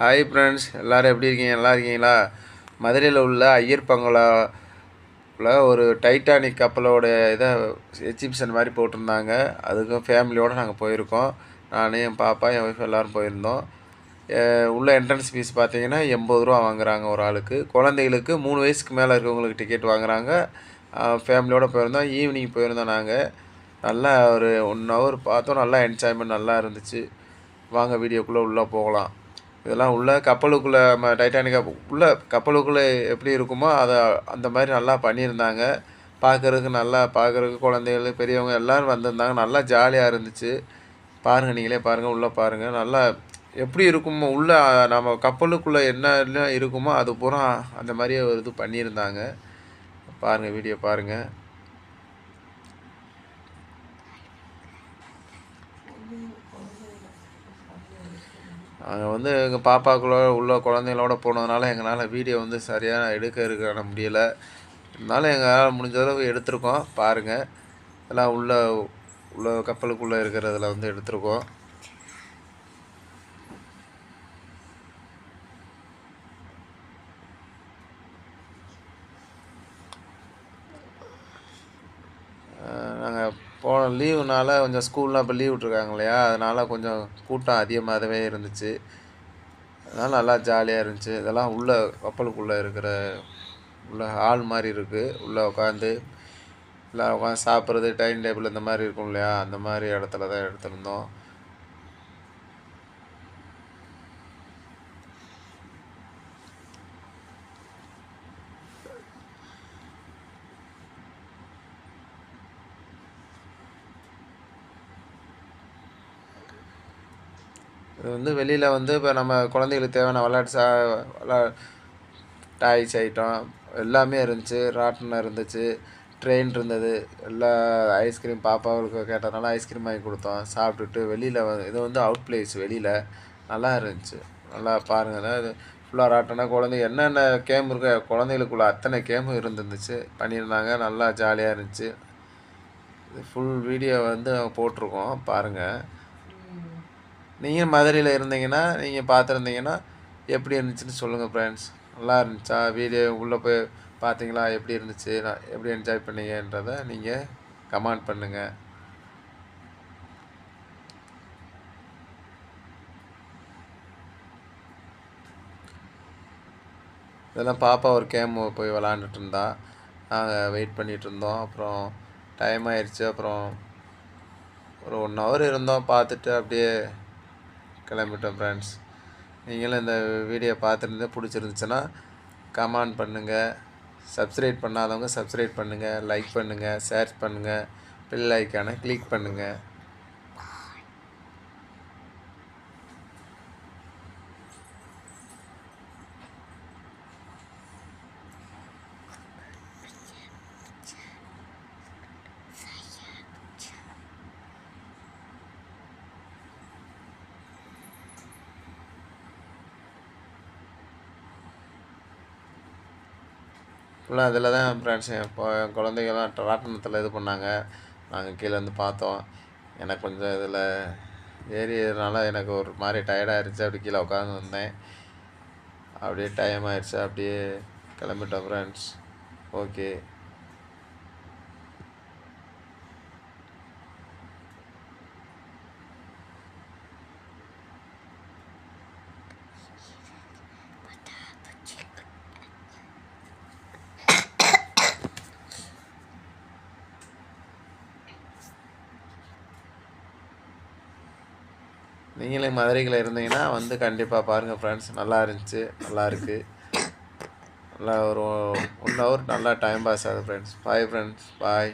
Hi friends, எல்லோரும் எப்படி இருக்கீங்க? நல்லா இருக்கீங்களா? மதுரையில் உள்ள ஐயர் பங்களாவில் ஒரு டைட்டானிக் கப்பலோட இதை எக்ஸிபிஷன் மாதிரி போட்டிருந்தாங்க. அதுக்கும் ஃபேமிலியோடு நாங்கள் போயிருக்கோம். நான், என் பாப்பா, என் ஒய்ஃப் எல்லோரும் போயிருந்தோம். உள்ள என்ட்ரன்ஸ் ஃபீஸ் பார்த்தீங்கன்னா 80 ரூபா வாங்குறாங்க ஒரு ஆளுக்கு. குழந்தைகளுக்கு 3 வயசுக்கு மேலே இருக்கவங்களுக்கு டிக்கெட் வாங்குறாங்க. ஃபேமிலியோடு போயிருந்தோம். ஈவினிங் போயிருந்தோம் நாங்கள். நல்லா ஒரு 1 ஹவர் பார்த்தோம். நல்லா என்ஜாய்மெண்ட் நல்லா இருந்துச்சு. வாங்க வீடியோக்குள்ளே உள்ளே போகலாம். இதெல்லாம் உள்ள கப்பலுக்குள்ளே டைட்டானிக் உள்ள கப்பலுக்குள்ளே எப்படி இருக்குமோ அதை அந்த மாதிரி நல்லா பண்ணியிருந்தாங்க. பார்க்குறதுக்கு குழந்தைகள் பெரியவங்க எல்லோரும் வந்திருந்தாங்க. நல்லா ஜாலியாக இருந்துச்சு. பாருங்கள், நீங்களே பாருங்கள், உள்ளே பாருங்கள். நல்லா எப்படி இருக்குமோ உள்ளே நம்ம கப்பலுக்குள்ளே என்ன இருக்குமோ அது பூரா அந்த மாதிரியே ஒரு இது பண்ணியிருந்தாங்க. பாருங்கள், வீடியோ பாருங்கள். நாங்கள் எங்கள் பாப்பாக்குள்ளே உள்ள குழந்தைங்களோட போனதுனால எங்களால் வீடியோ சரியாக எடுக்க முடியலை. இருந்தாலும் எங்களால் முடிஞ்ச அளவு எடுத்திருக்கோம். பாருங்கள், எல்லாம் உள்ள கப்பலுக்குள்ளே இருக்கிறதுல எடுத்திருக்கோம். நாங்கள் போன லீவுனால கொஞ்சம் ஸ்கூல்லாம் இப்போ லீவ் விட்ருக்காங்க இல்லையா, அதனால் கொஞ்சம் கூட்டம் அதிகமாகவே இருந்துச்சு. அதனால் நல்லா ஜாலியாக இருந்துச்சு. இதெல்லாம் உள்ள கப்பலுக்குள்ளே இருக்கிற உள்ள ஹால் மாதிரி இருக்குது. உள்ளே உட்காந்து எல்லாம் உட்காந்து சாப்பிட்றது, டைனிங் டேபிள் இந்த மாதிரி இருக்கும் இல்லையா, அந்த மாதிரி இடத்துல தான் எடுத்துருந்தோம். இது வெளியில் இப்போ நம்ம குழந்தைகளுக்கு தேவையான விளையாட்டு டாய்ஸ் ஐட்டம் எல்லாமே இருந்துச்சு. ராட்டினம் இருந்துச்சு, ட்ரெயின் இருந்தது. எல்லா ஐஸ்கிரீம் பாப்பாவுக்கு கேட்டதுனால ஐஸ்கிரீம் வாங்கி கொடுத்தோம். சாப்பிட்டுட்டு வெளியில் இது அவுட் பிளேஸ் வெளியில் நல்லா இருந்துச்சு. நல்லா பாருங்கள். இது ஃபுல்லாக ராட்டினம் குழந்தைங்க என்னென்ன கேம் இருக்கோ குழந்தைகளுக்குள்ள அத்தனை கேமும் இருந்துச்சு, பண்ணியிருந்தாங்க. நல்லா ஜாலியாக இருந்துச்சு. இது ஃபுல் வீடியோ போட்டிருக்கோம், பாருங்கள். நீங்கள் மதுரையில் இருந்தீங்கன்னா நீங்கள் பார்த்துருந்தீங்கன்னா எப்படி இருந்துச்சுன்னு சொல்லுங்கள் ஃப்ரெண்ட்ஸ். நல்லா இருந்துச்சா? வீடியோ உள்ளே போய் பார்த்தீங்களா? எப்படி இருந்துச்சு? நான் எப்படி என்ஜாய் பண்ணீங்கன்றதை நீங்கள் கமெண்ட் பண்ணுங்கள். இதெல்லாம் பாப்பா ஒரு கேம் போய் விளாண்டுட்டு இருந்தா. நாங்கள் வெயிட் பண்ணிகிட்டு இருந்தோம். அப்புறம் டைம் ஆயிடுச்சு. அப்புறம் ஒரு 1 ஹவர் இருந்தோம். பார்த்துட்டு அப்படியே கிளம்பிட்டோம் ஃப்ரெண்ட்ஸ். நீங்களும் இந்த வீடியோ பார்த்துருந்து பிடிச்சிருந்துச்சுன்னா கமெண்ட் பண்ணுங்கள். சப்ஸ்கிரைப் பண்ணாதவங்க சப்ஸ்கிரைப் பண்ணுங்கள், லைக் பண்ணுங்கள், ஷேர் பண்ணுங்கள், பெல் ஐக்கானை கிளிக் பண்ணுங்கள். ஃபுல்லாக அதில் தான் ஃப்ரெண்ட்ஸ் இப்போ என் குழந்தைங்கள்லாம் ராட்டினத்தில் இது பண்ணாங்க. நாங்கள் கீழேருந்து பார்த்தோம். எனக்கு கொஞ்சம் இதில் ஏறியதுனால எனக்கு ஒரு மாதிரி டயர்டாகிடுச்சு. அப்படி கீழே உட்காந்து வந்தேன். அப்படியே டைம் ஆகிடுச்சு. அப்படியே கிளம்பிட்டோம் ஃப்ரெண்ட்ஸ். ஓகே. நீங்களே மதுரையில் இருந்தீங்கன்னா கண்டிப்பாக பாருங்கள் ஃப்ரெண்ட்ஸ். நல்லா இருந்துச்சு, நல்லா இருக்குது. நல்லா ஒரு 1 ஹவர் நல்லா டைம் பாஸ் ஆகுது ஃப்ரெண்ட்ஸ். பாய் ஃப்ரெண்ட்ஸ், பாய்.